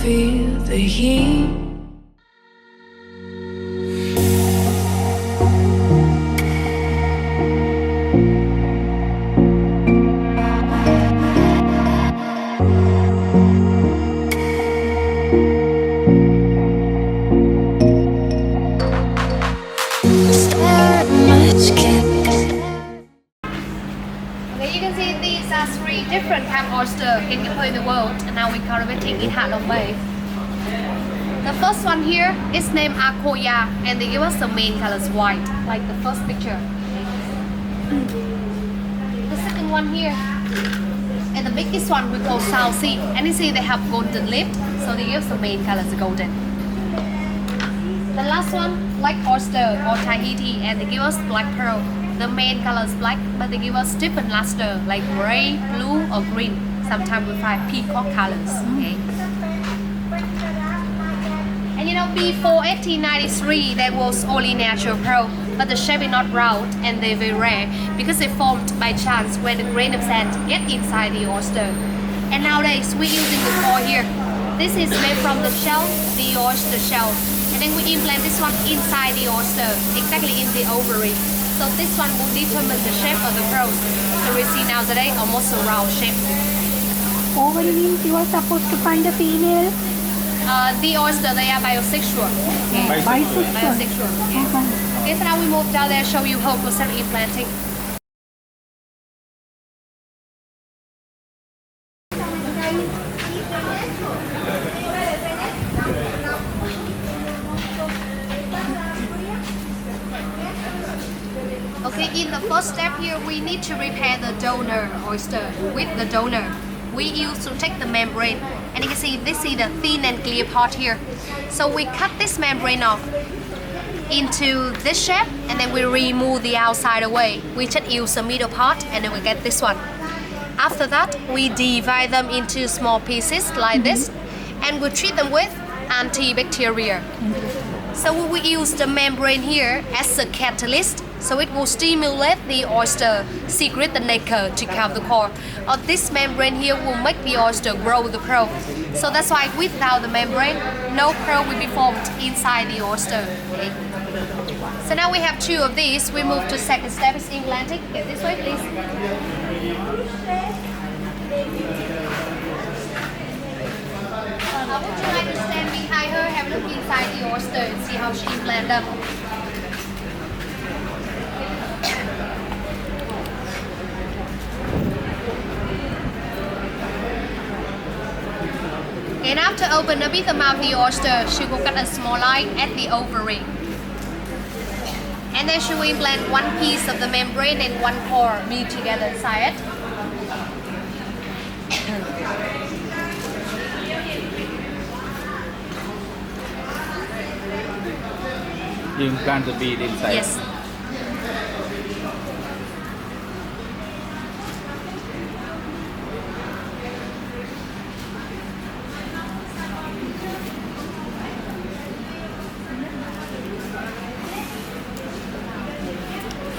feel the heat. Okay, you can see these are three different type of oyster capable in the world, and now we're cultivating in Ha Long Bay. The first one here is named Akoya, and they give us the main colors white, like the first picture. The second one here, and the biggest one we call South Sea, and you see they have golden lip, so they give us the main colors golden. The last one, like oyster or Tahiti, and they give us black pearl. The main color is black, but they give us different luster like gray, blue, or green. Sometimes we find peacock colors. Okay. And you know, before 1893, there was only natural pearl, but the shape is not round and they're very rare because they formed by chance when a grain of sand get inside the oyster. And nowadays, we're using the core here. This is made from the shell, the oyster shell. And then we implant this one inside the oyster, exactly in the ovary. So this one will determine the shape of the pearl. So we see now today almost a round shape. Ovary means you are supposed to find a female. The oyster, they are bisexual. Okay. Bisexual. Okay, so now we move down there, show you whole process implanting. Okay, in the first step here, we need to repair the donor oyster with the donor. We use to take the membrane, and you can see this is the thin and clear part here. So we cut this membrane off into this shape, and then we remove the outside away. We just use the middle part, and then we get this one. After that, we divide them into small pieces like this, and we treat them with antibacterial. So we will use the membrane here as a catalyst, so it will stimulate the oyster secrete the nacre to calm the core. Or this membrane here will make the oyster grow the pearl. So that's why without the membrane, no pearl will be formed inside the oyster. Okay. So now we have two of these. We move to second step is implanting. Get this way, please. I want you to stand behind her, have a look inside the oyster and see how she implant them. And after open a bit the mouth of the oyster, she will cut a small line at the ovary. And then she will implant one piece of the membrane and one core meet together inside it. You implant the bead inside. Yes.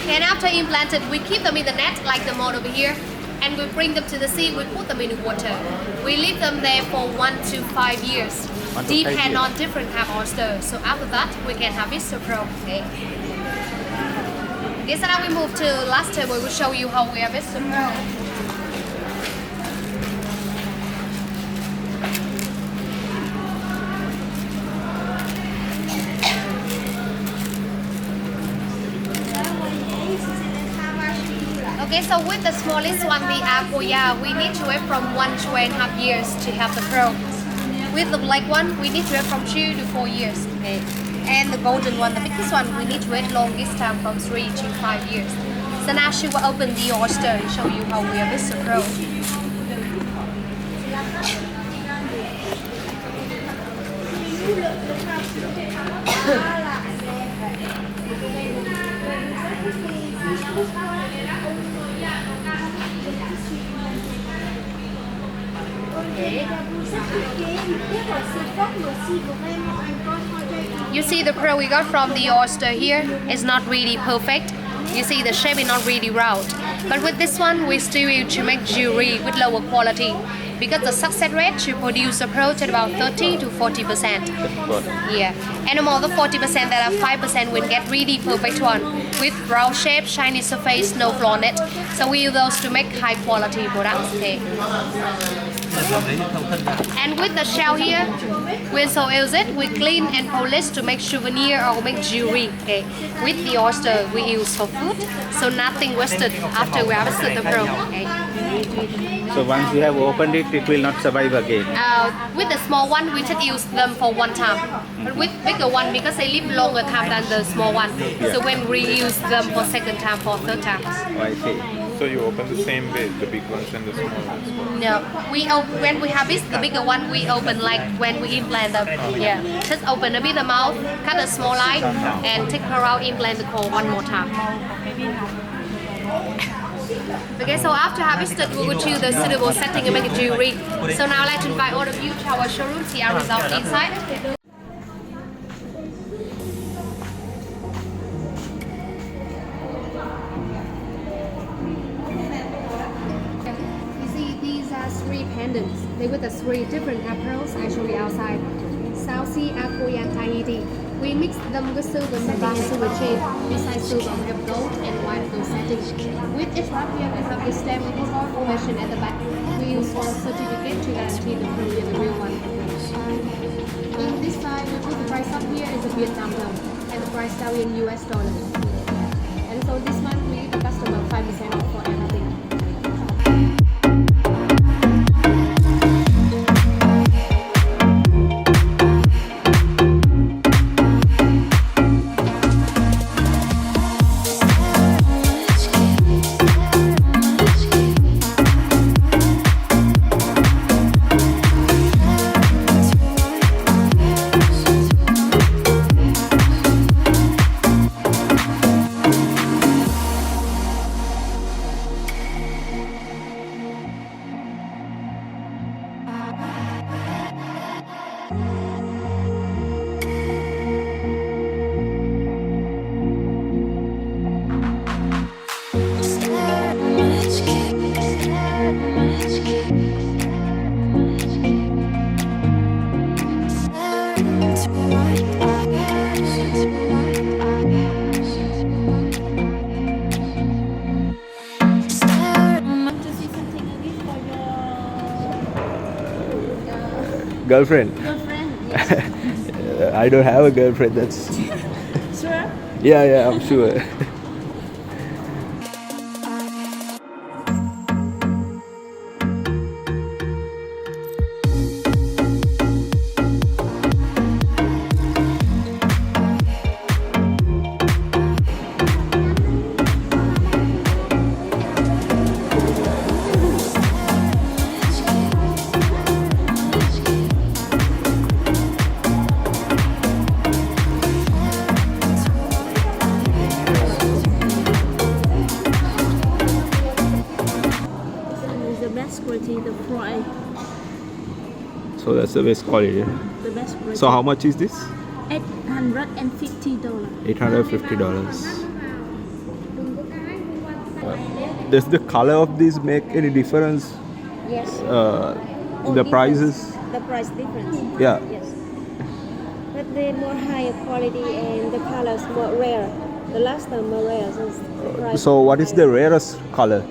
And after implanted, we keep them in the net like the model over here, and we bring them to the sea. We put them in the water. We leave them there for 1 to 5 years. 1 to 5 Depend years. on different type of oyster. So after that, we can harvest the pearl. Okay. Okay, so now we move to last table. We will show you how we harvest the pearl. Okay, so with the smallest one, the Akoya, we need to wait from 1 to 1.5 years to have the pearl. With the black one, we need to wait from 2 to 4 years. Okay. And the golden one, the biggest one, we need to wait longest time from 3 to 5 years. So now she will open the oyster and show you how we harvest the pearl. You see the pearl we got from the oyster here is not really perfect. You see the shape is not really round. But with this one, we still use to make jewelry with lower quality. because the success rate to produce a product about 30 to 40%. Yeah, and among the 40%, there are 5% will get really perfect one with round shape, shiny surface, no flaw in it. So we use those to make high quality products. Okay. And with the shell here, we also use it. We clean and polish to make souvenir or make jewelry. Okay. With the oyster, we use for food, so nothing wasted after we harvested the pearl. Okay. So once you have opened it, it will not survive again. With the small one, we just use them for one time. But with bigger one, because they live longer time than the small one, so when we use them for second time, for third time. Oh, I see. So you open the same way, the big ones and the small ones? No, when we harvest the bigger one, we open like when we implant them. Yeah, just open a bit the mouth, cut a small line, and take her out, implant the core one more time. Okay, so after harvested, we will choose the suitable setting and make a jewelry. So now I'd like to invite all of you to our showroom, see our result inside. You see, these are 3 pendants. They with the 3 different pearls. I show you outside. South Sea, Akoi, and Tahiti. We mix them with silver setting and silver chain. Besides silver, we have gold and white gold setting. With each wrap here, we have the stamp with information at the back. We use for a certificate to guarantee the pearl is the real one. On this side, we put the price up here is a Vietnam dong, and the price down in US dollars. And so this month, we give the customer 5% off for everything. Girlfriend? I don't have a girlfriend, that's... Sure? Yeah, I'm sure. The price, So that's the best quality. the best quality. So how much is this? $850. $850. Does the color of these make any difference Yes. in the prices? The price difference. Yeah. Yes. But they're more higher quality and the colors more rare. The last time more rare, so the price. So what is the rarest color?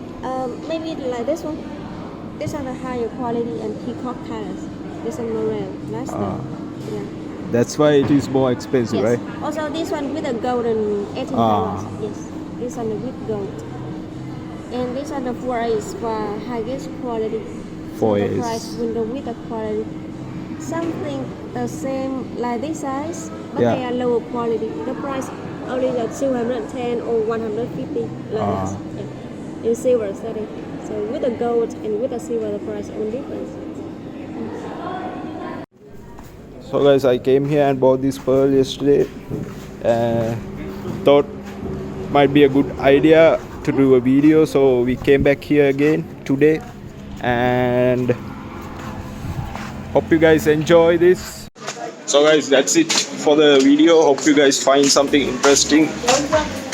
Maybe like this one. These are the higher quality and peacock colors. This one more rare. Last time. Yeah. That's why it is more expensive, Yes. right? Also this one with a golden 18 colors. Yes. This one with gold. And these are the 4A's for highest quality. So the 4A's. price window with the quality. Something the same like this size, but Yeah. they are lower quality. The price only like 210 or 150 like that. Yeah. In silver setting. So with the gold and with the silver, the price only difference. So guys, I came here and bought this pearl yesterday. Thought might be a good idea to do a video, so we came back here again today, and hope you guys enjoy this. So guys, that's it for the video. Hope you guys find something interesting,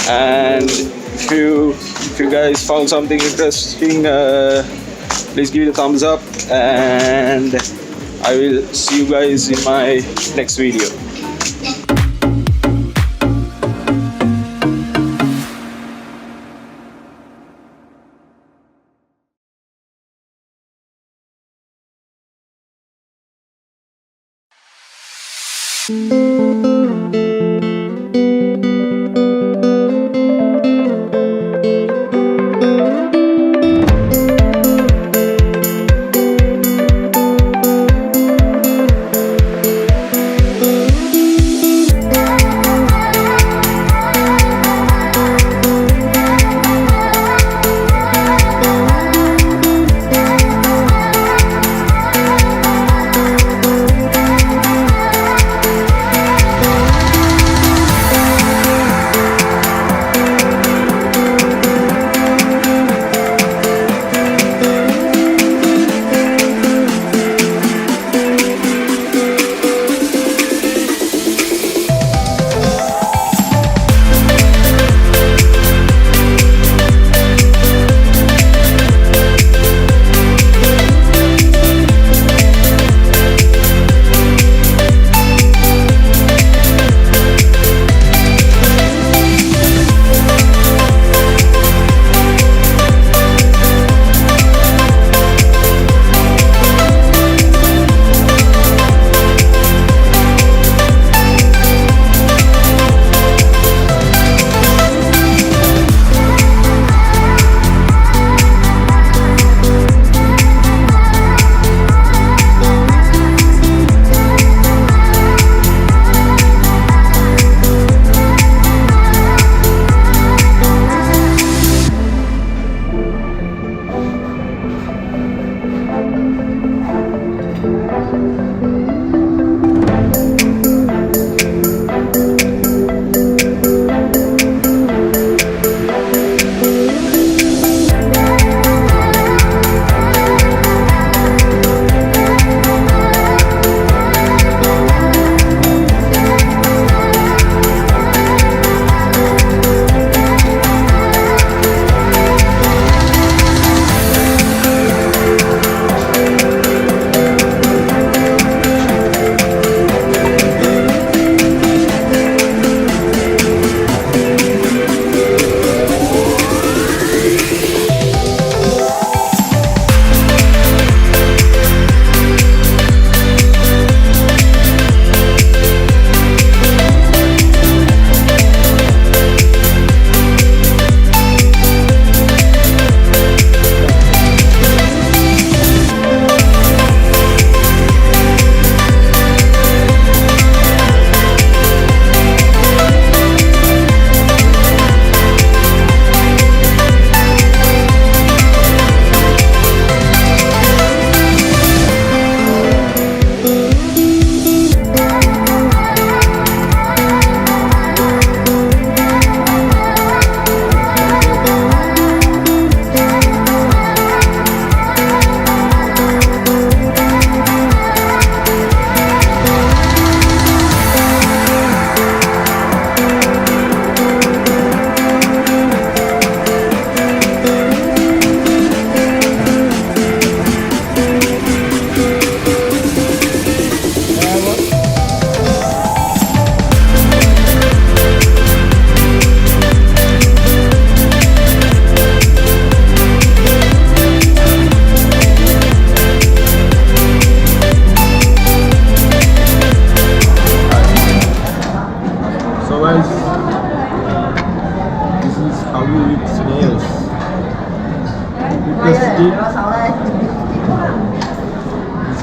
and if you guys found something interesting, please give it a thumbs up, and I will see you guys in my next video.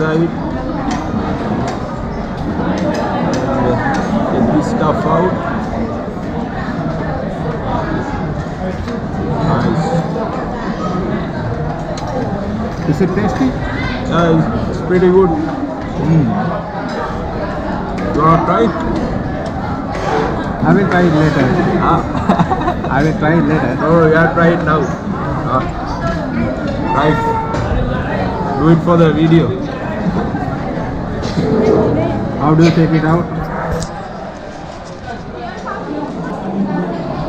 inside. Get this stuff out. Nice. Is it tasty? Yeah, it's pretty good. You wanna try it? I will try it later. I will try it later. No, you have to try it now. Right. Do it for the video. How do you take it out?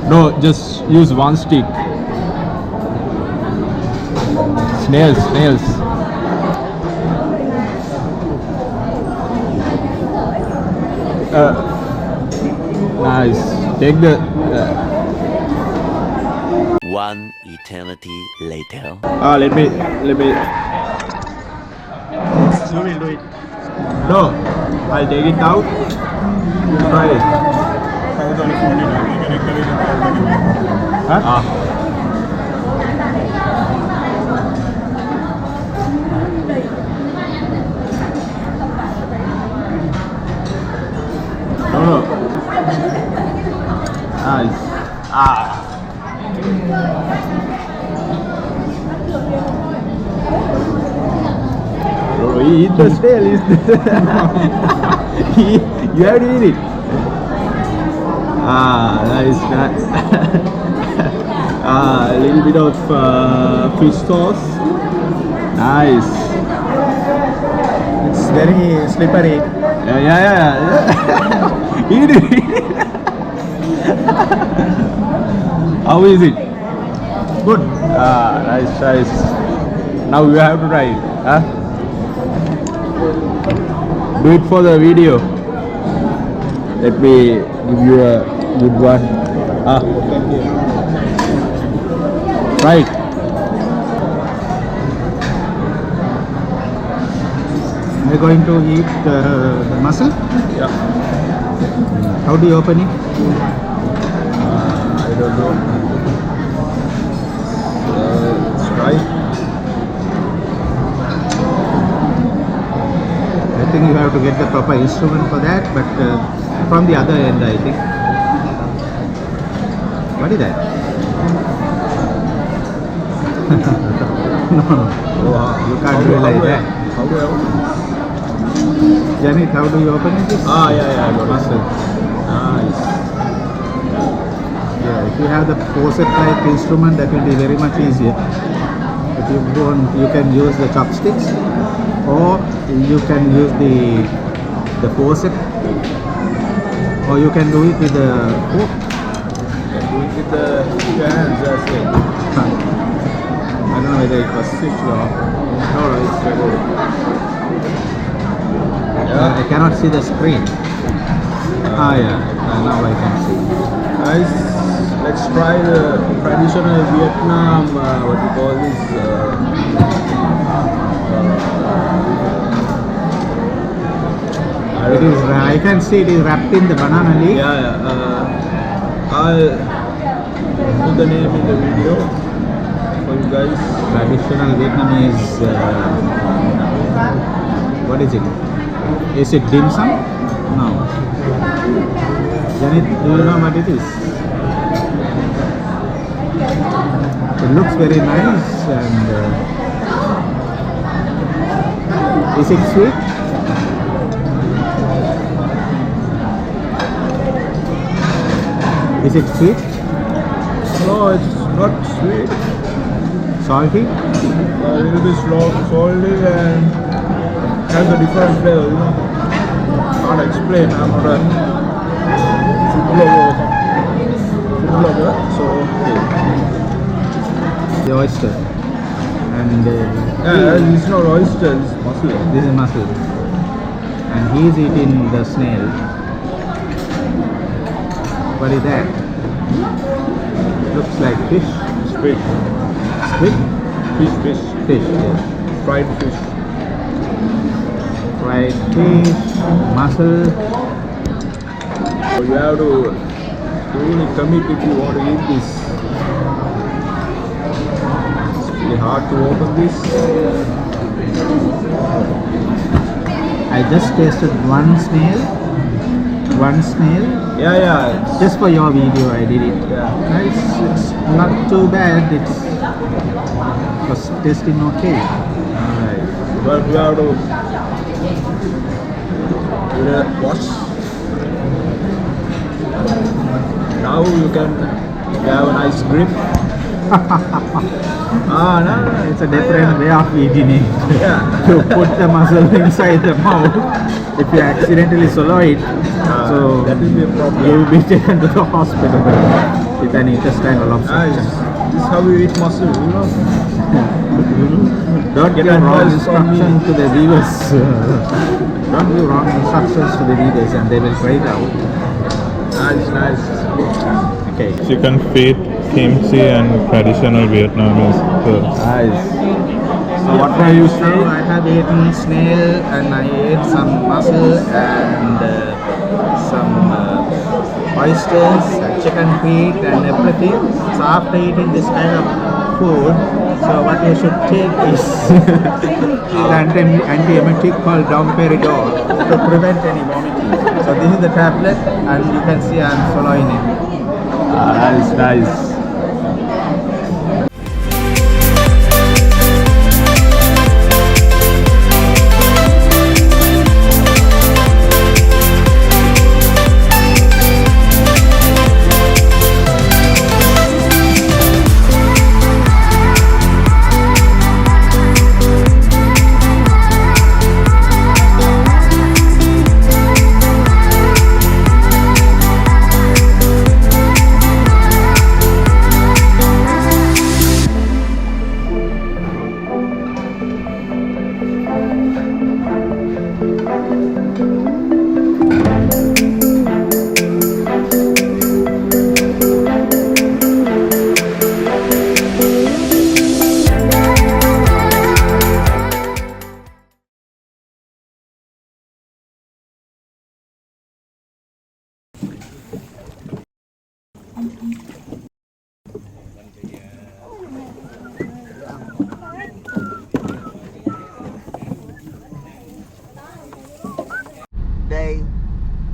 No, just use one stick. Nails, nails. Nice. Take the. One eternity later. Let me. You will do it. No, I'll take it out. Try it. Huh? No. Nice. Bro, he eat the snail. You have to eat it. Nice. A little bit of fish sauce. Nice. It's very slippery. Yeah. Eat it. How is it? Good. Nice. Now you have to try it. Huh? Do it for the video. Let me give you a good one. Right. We're going to eat the mussel. Yeah. How do you open it? I don't know. Let's try. I think you have to get the proper instrument for that, but from the other end, I think. What is that? No, you can't realize that. How do I open? Janet, how do you open it? Yeah, I got it. Mussel. Nice. Yeah, if you have the faucet-like instrument, that will be very much easier. If you want, you can use the chopsticks, or you can use the faucet, or you can do it with the fork. Do it with the hands as well. I don't know whether it was switched off. No, it's good. I cannot see the screen. Yeah. Now I can see. Guys, let's try the traditional Vietnam, what we call this, It is. I can see it is wrapped in the banana leaf. I'll put the name in the video for you guys. Traditional Vietnamese. What is it? Is it dim sum? No. Janet, do you know what it is? It looks very nice and is it sweet? Is it sweet? No, it's not sweet. Salty? A little bit salty and has a different flavor, you know. Can't explain. I'm not a food lover, so The oyster. And yeah, it's not oyster, it's mussel. this is mussel. And he is eating the snail. What is that? Looks like fish. It's fish. Squid? Fish. Fish, yes. Fried fish. Fried fish, mussel. So you have to really commit if you want to eat this. It's really hard to open this. I just tasted one snail. Yeah. Just for your video I did it. Yeah. It's not too bad. It was tasting okay. Alright. But we have to wash. Now you can have a nice grip. No. It's a different way of eating it. Yeah. You put the mussel inside the mouth. If you accidentally swallow it, so that will be a problem. you will be taken to the hospital with an intestinal Nice. obstruction. This is how we eat mussel, you know. Don't give Get wrong advice from me. instruction to the viewers. Don't give wrong instructions to the viewers and they will try it out. Nice. Okay. Chicken feet, kimchi, and traditional Vietnamese food. Nice. So what are you saying? I have eaten snail and I ate some mussel and some oysters, chicken feet and everything. So after eating this kind of food, so what you should take is anti-emetic called domperidone to prevent any vomiting. So this is the tablet and you can see I am swallowing it. Nice.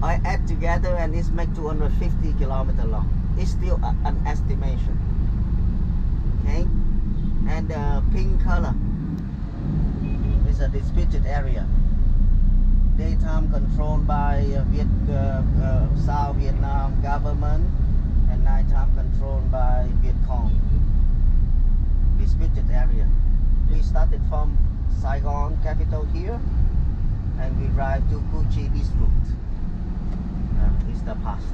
I add together and it's make 250 kilometer long. It's still an estimation. Okay, and the pink color is a disputed area. Daytime controlled by South Vietnam government, and nighttime controlled by Viet Cong. Disputed area. We started from Saigon capital here, and we drive to Cu Chi this route. Is the past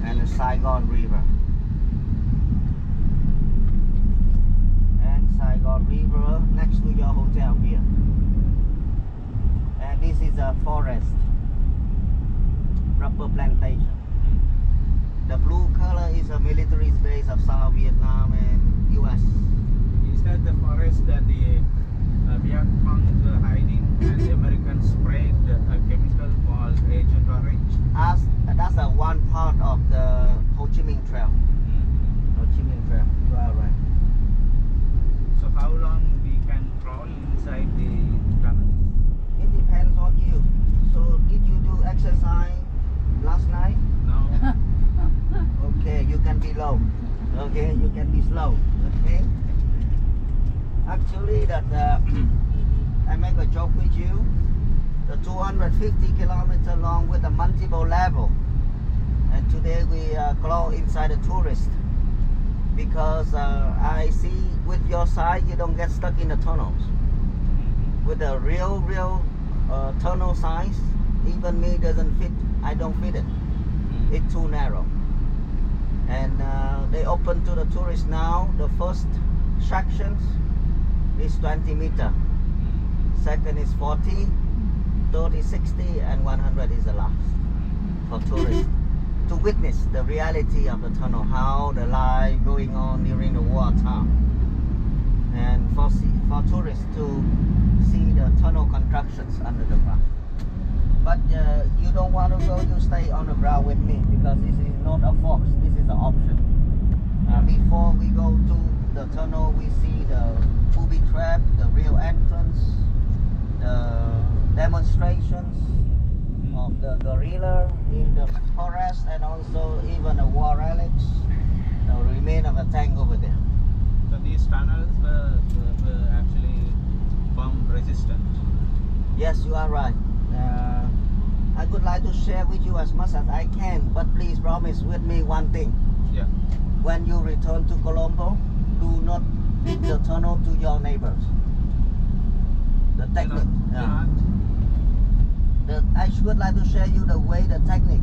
and the Saigon River. And Saigon River next to your hotel here. And this is a forest, rubber plantation. The blue color is a military base of South Vietnam and US. Is that the forest that the Viet Cong were hiding and the Americans sprayed a chemical called Agent Orange? That's one part of the Ho Chi Minh Trail. Ho Chi Minh Trail, you are right. So how long we can crawl inside the tunnel? It depends on you. So did you do exercise last night? No. Okay, you can be low. Okay, you can be slow. Okay. Actually, that I make a joke with you. The 250 kilometer long with a multiple level, and today we go inside the tourist because I see with your side you don't get stuck in the tunnels. With the real tunnel size, even me doesn't fit. I don't fit it. It's too narrow. And they open to the tourists now. The first sections is 20 meter. Second is 40. 30, 60 and 100 is the last for tourists to witness the reality of the tunnel, how the life going on during the war time, and for tourists to see the tunnel constructions under the ground. But you don't want to go, you stay on the ground with me because this is not a fox, this is an option. Before we go to the tunnel, we see the booby trap, the real entrance, the demonstrations of the gorilla in the forest, and also even the war relics, the remain of a tank over there. So these tunnels were actually bomb resistant. Yes, you are right. I would like to share with you as much as I can, but please promise with me one thing. Yeah. When you return to Colombo, do not feed the tunnel to your neighbors. The technique. I would like to share you the way, the technique,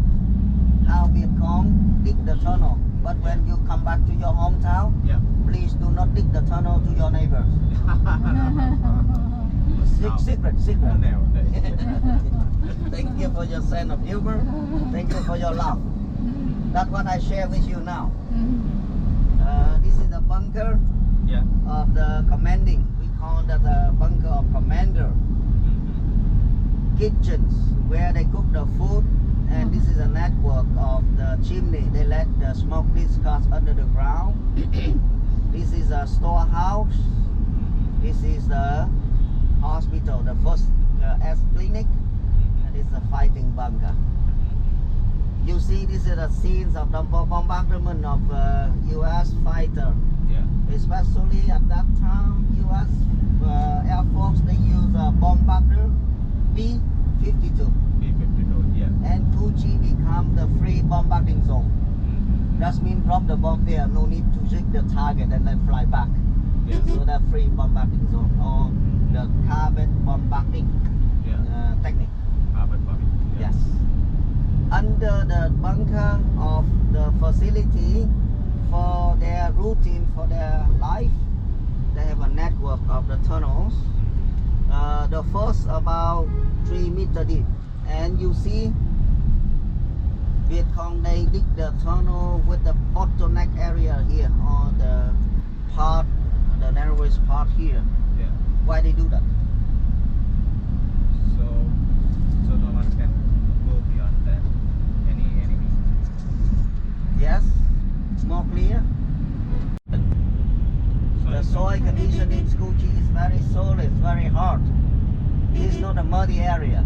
how Viet Cong dig the tunnel. But when you come back to your hometown, Yeah. please do not dig the tunnel to your neighbors. Secret. Thank you for your sense of humor. Thank you for your love. That's what I share with you now. This is the bunker Yeah. of the commanding. We call that the bunker of commander. Kitchens where they cook the food, and this is a network of the chimney. They let the smoke discuss under the ground. This is a storehouse. This is the hospital, the first S clinic, and this is a fighting bunker. You see, this is the scenes of the bombardment of U.S. fighter. Yeah. Especially at that time, U.S. Air Force, they use a bombarder B-52. B-52. Yeah. And 2G become the free bombarding zone. That means drop the bomb there, no need to hit the target and then fly back. Yeah. So the free bombarding zone, or the carbon bombarding Yeah. technique. Carbon bombing. Yeah. Yes. Under the bunker of the facility, for their routine, for their life, they have a network of the tunnels. The first about 3 meters deep, and you see Viet Cong, they dig the tunnel with the bottleneck area here, or the part, the narrowest part here. Yeah. Why they do that? So no one can go beyond that. Any enemy. Yes, more clear. So The it's soil condition in Scu Chi is very solid, very hard. It's not a muddy area.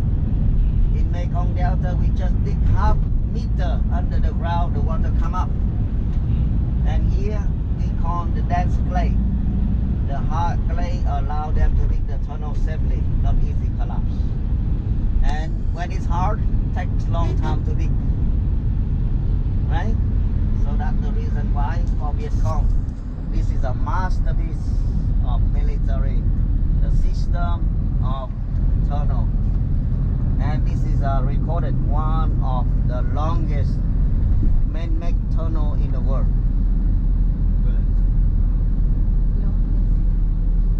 In Mekong Delta, we just dig half meter under the ground, the water come up. And here we call the dense clay. The hard clay allow them to dig the tunnel safely, not easy collapse. And when it's hard, it takes long time to dig. Right? So that's the reason why for Viet Cong, this is a masterpiece of military, the system of tunnel. And this is recorded one of the longest man-made tunnel in the world.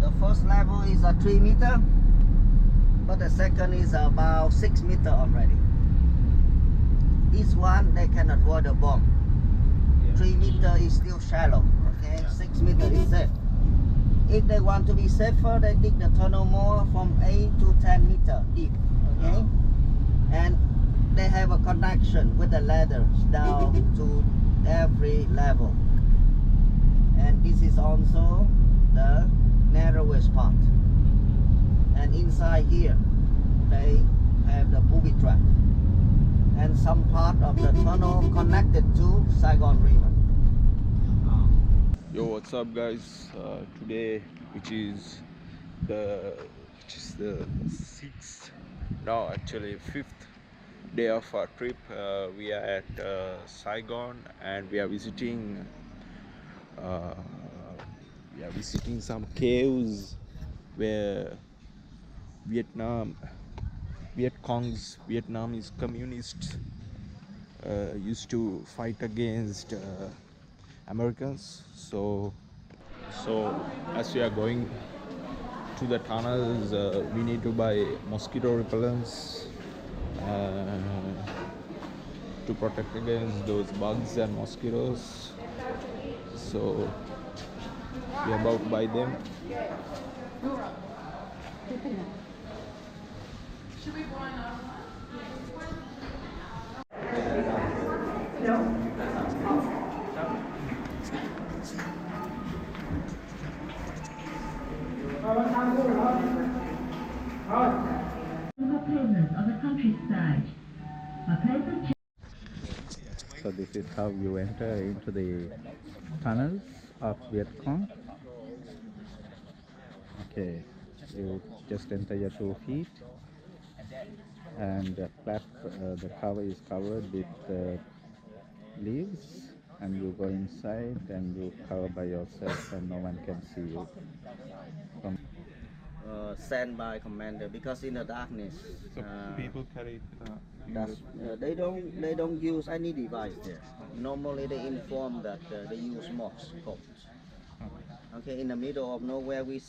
The first level is a 3 meter, but the second is about 6 meter already. This one they can avoid the bomb. 3 meter is still shallow, okay? 6 meter is safe. If they want to be safer, they dig the tunnel more from 8 to 10 meter deep, okay? And they have a connection with the ladders down to every level. And this is also the narrowest part. And inside here, they have the booby trap. And some part of the tunnel connected to Saigon River. Yo, what's up, guys? Today, which is the 6th, no, actually 5th day of our trip. We are at Saigon, and we are visiting some caves where Viet Cong's Vietnamese communists used to fight against Americans. So as we are going to the tunnels, we need to buy mosquito repellents to protect against those bugs and mosquitoes. So we are about to buy them. So this is how you enter into the tunnels of Viet Cong. Okay, you just enter your 2 feet, and the cover is covered with leaves, and you go inside and you cover by yourself and no one can see you. sent by commander because in the darkness So people carry. they don't use any device there. Normally they inform that they use Morse code. Okay, in the middle of nowhere we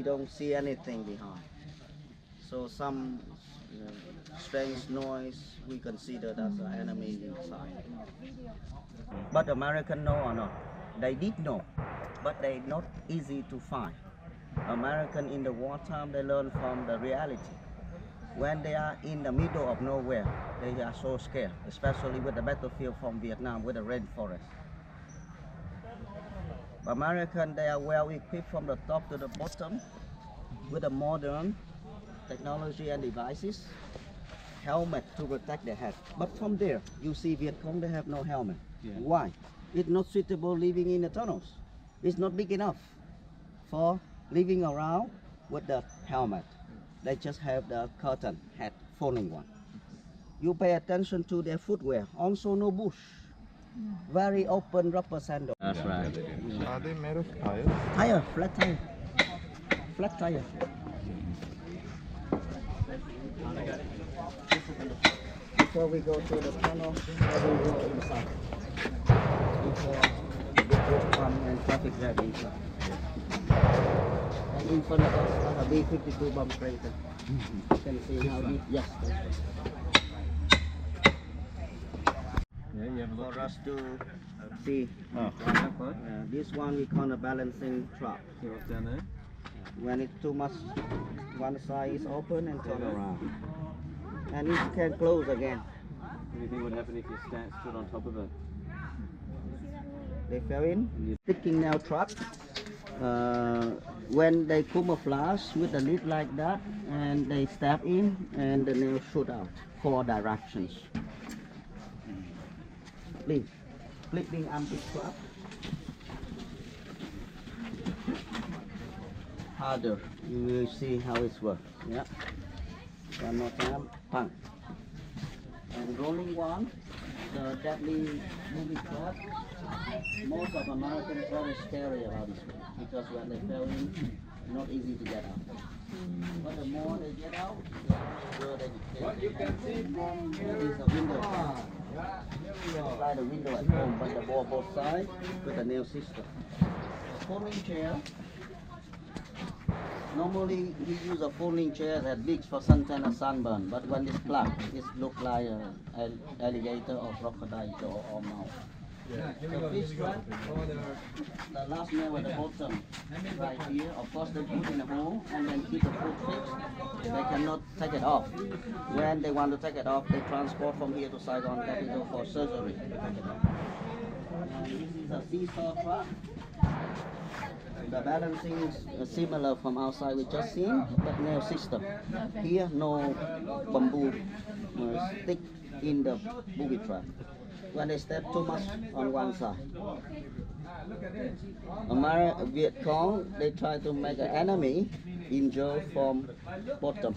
don't see anything behind. So some strange noise we consider that's an enemy inside. But American know or not? They did know, but they not easy to find. American in the wartime they learn from the reality. When they are in the middle of nowhere, they are so scared, especially with the battlefield from Vietnam with the rainforest. American, they are well equipped from the top to the bottom with the modern technology and devices, helmet to protect their head. But from there, you see Viet Cong, they have no helmet. Why? It's not suitable living in the tunnels. It's not big enough for living around with the helmet. They just have the curtain head, folding one. You pay attention to their footwear, also no bush. Very open rubber sandal. That's right. Are they made of tires? Tire, flat tire. Flat tire. Before we go to the tunnel, we will go inside. Before the road come and traffic jam inside. And in front of us, a B-52 bomb crater. You can see how deep. Yes. For us to see, this one we call a balancing trap. When it's too much, one side is open and turn around. And it can close again. What do you think would happen if you stood on top of it? They fell in. Sticking nail trap. When they camouflage with the lid like that, and they step in, and the nail shoot out 4 directions. Please, flipping armpit trap. Harder. You will see how it works. Yeah. One more time. Pang. And rolling one, the deadly movie trap. Most of Americans very scary about this one because when they fell in, not easy to get out. But the more they get out, the more they get. What you can see from here is the window. Try the window at home, but the wall both sides with the nail system. Folding chair. Normally we use a folding chair that big for suntan or sunburn, but when it's flat, it looks like an alligator or crocodile or mouse. The fish trap, the last nail at the bottom, right here. Of course, they put in a hole and then keep the foot fixed. They cannot take it off. When they want to take it off, they transport from here to Saigon Capital for surgery. And this is a seesaw trap. The balancing is similar from outside we just seen, but nail system. Here, no bamboo stick in the booby trap. When they step too much on one side. Viet Cong, they try to make an enemy injure from bottom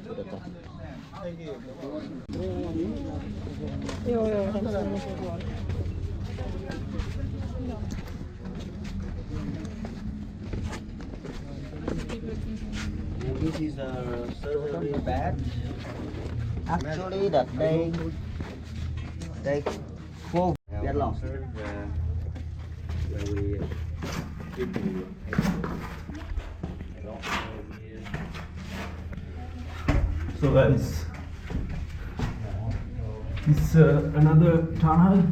to the top. And this is a surgery bed. Actually, that they get lost. So guys, it's another tunnel.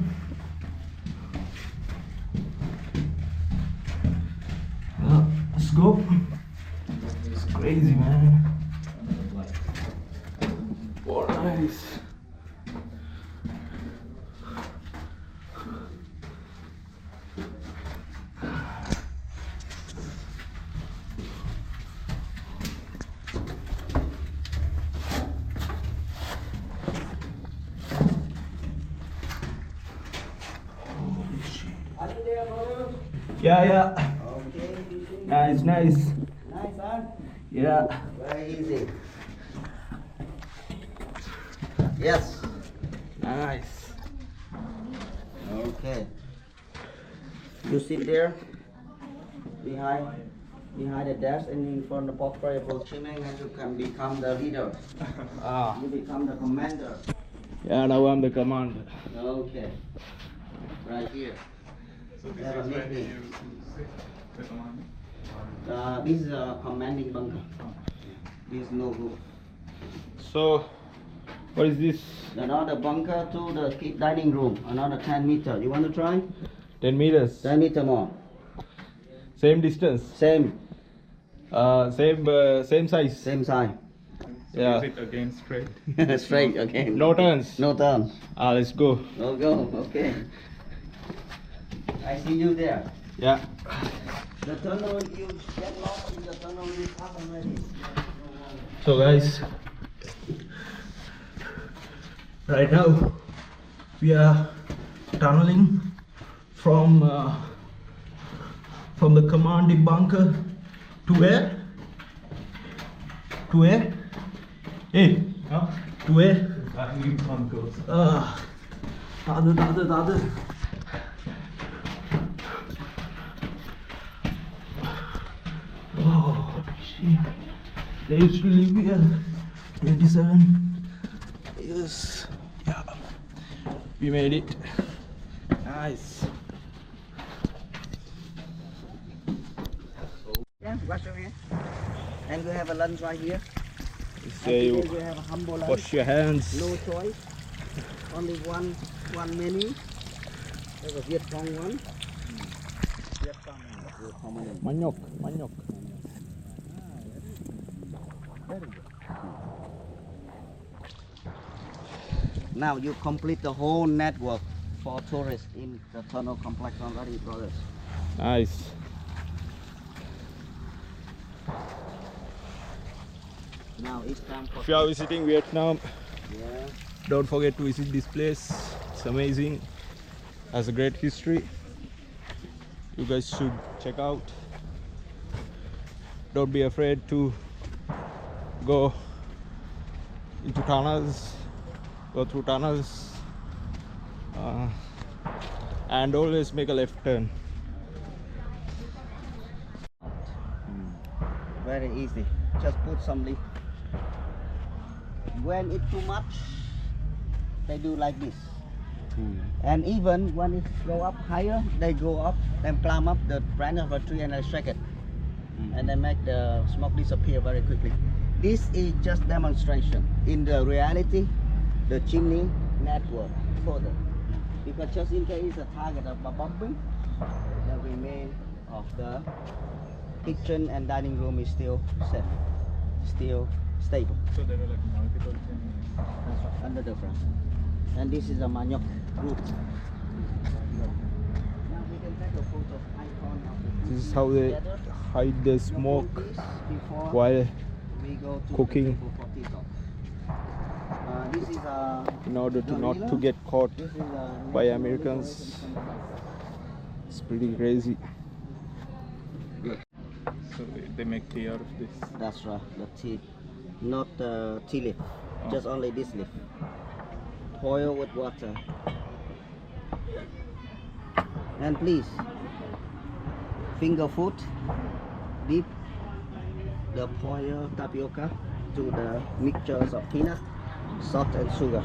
Let's go. It's crazy, man. Oh, nice. Yeah. Okay. Nice. Nice, huh? Yeah. Very easy. Yes. Nice. Okay. You sit there behind behind the desk and in front of the portable chimney, and you can become the leader. You become the commander. Yeah, now I'm the commander. Okay. Right here. So this There is are where many. you sit, the command. This is a commanding bunker. This is no roof. So, what is this? Another bunker to the dining room. Another 10 meter. You want to try? 10 meters. 10 meter more. Same distance. Same. Same size. Same size. So Yeah. is it again straight? Straight again. No turns. No turn. Let's go. No go. Okay. I see you there. Yeah. The tunnel, you get lost in the tunnel, you up already. So guys, right now we are tunneling from the commanding bunker to where? To where? Hey, to where? Dining bunkers. The other. Oh, shit. They used to live here 27 years. Yeah, we made it. Nice. Yeah, wash your hands. And you have a lunch right here. Say And today we have a humble lunch. wash your hands. No choice. Only one menu. There's a Viet Cong one. Viet Cong. Manok. Now you complete the whole network for tourists in the tunnel complex already, brothers. Nice. Now it's time for. If you are visiting Vietnam, Yeah. don't forget to visit this place. It's amazing. Has a great history. You guys should check out. Don't be afraid to go into tunnels, go through tunnels, and always make a left turn. Very easy. Just put some leaf. When it's too much, they do like this. And even when it go up higher, they go up and climb up the branch of a tree and they shake it. And they make the smoke disappear very quickly. This is just demonstration. In the reality, the chimney network further. Because just in case the target of a bombing, the remain of the kitchen and dining room is still safe, still stable. So there are like multiple things. Under the front. And this is a manioc root. Now we can take a photo icon of the This is how they together. hide the smoke Before while we go to cooking. the table for TikTok. This is a in order to not to vanilla. get caught This is a by natural Americans. decoration. It's pretty crazy. So they make tea out of this. That's right, the tea, not the tea leaf, just only this leaf. Boil with water. And please, finger food, dip the boiled tapioca to the mixtures of peanut, salt and sugar.